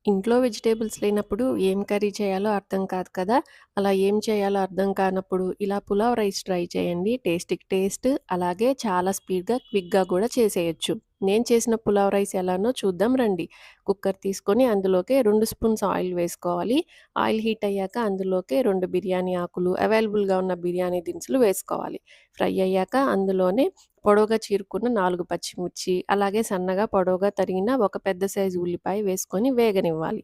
ఇంట్లో వెజిటబుల్స్ లేనప్పుడు ఏం కర్రీ చేయాలో అర్థం కాదు కదా! అలా ఏం చేయాలో అర్థం కానప్పుడు ఇలా పులావ్ రైస్ ట్రై చేయండి. టేస్ట్‌కి టేస్ట్ అలాగే చాలా స్పీడ్‌గా, క్విక్‌గా కూడా చేసేయొచ్చు. నేను చేసిన పులావ్ రైస్ ఎలానో చూద్దాం రండి. కుక్కర్ తీసుకొని అందులోకి 2 స్పూన్స్ ఆయిల్ వేసుకోవాలి. ఆయిల్ హీట్ అయ్యాక అందులోకి 2 బిర్యానీ ఆకులు, అవైలబుల్‌గా ఉన్న బిర్యానీ దినుసులు వేసుకోవాలి. ఫ్రై అయ్యాక అందులోనే పొడవుగా చీరుకున్న 4 పచ్చిమిర్చి, అలాగే సన్నగా పొడవుగా తరిగిన ఒక పెద్ద సైజు ఉల్లిపాయ వేసుకొని వేగనివ్వాలి.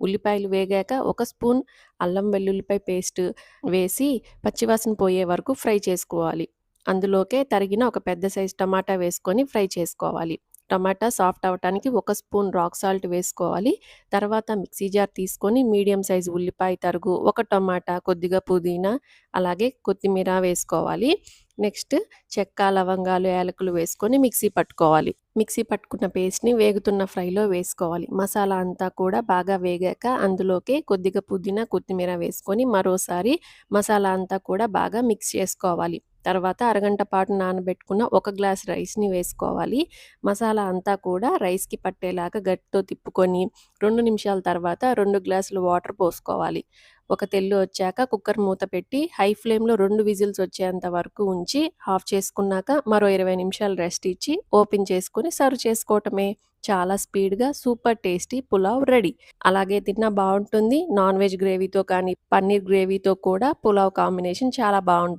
ఉల్లిపాయలు వేగాక ఒక స్పూన్ అల్లం వెల్లుల్లిపాయ పేస్ట్ వేసి పచ్చివాసన పోయే వరకు ఫ్రై చేసుకోవాలి. అందులోకే తరిగిన ఒక పెద్ద సైజు టమాటా వేసుకొని ఫ్రై చేసుకోవాలి. టమాటా సాఫ్ట్ అవ్వటానికి ఒక స్పూన్ రాక్ సాల్ట్ వేసుకోవాలి. తర్వాత మిక్సీ జార్ తీసుకొని మీడియం సైజు ఉల్లిపాయ తరుగు, ఒక టమాటా, కొద్దిగా పుదీనా, అలాగే కొత్తిమీర వేసుకోవాలి. నెక్స్ట్ చెక్క, లవంగాలు, యాలకులు వేసుకొని మిక్సీ పట్టుకోవాలి. మిక్సీ పట్టుకున్న పేస్ట్‌ని వేగుతున్న ఫ్రైలో వేసుకోవాలి. మసాలా అంతా కూడా బాగా వేగాక అందులోకి కొద్దిగా పుదీనా, కొత్తిమీర వేసుకొని మరోసారి మసాలా అంతా కూడా బాగా మిక్స్ చేసుకోవాలి. తర్వాత అరగంట పాటు నానబెట్టుకున్న ఒక గ్లాస్ రైస్‌ని వేసుకోవాలి. మసాలా అంతా కూడా రైస్‌కి పట్టేలాగా గరిటెతో తిప్పుకొని 2 నిమిషాల తర్వాత 2 గ్లాసులు వాటర్ పోసుకోవాలి. ఒక తెల్లు వచ్చాక కుక్కర్ మూత పెట్టి హై ఫ్లేమ్‌లో 2 విజిల్స్ వచ్చేంత వరకు ఉంచి ఆఫ్ చేసుకున్నాక మరో 20 నిమిషాలు రెస్ట్ ఇచ్చి ఓపెన్ చేసుకొని సర్వ్ చేసుకోవటమే. చాలా స్పీడ్‌గా సూపర్ టేస్టీ పులావ్ రెడీ. అలాగే తిన్నా బావుంటుంది. నాన్ వెజ్ గ్రేవీతో కానీ, పన్నీర్ గ్రేవీతో కూడా పులావ్ కాంబినేషన్ చాలా బావుంటుంది.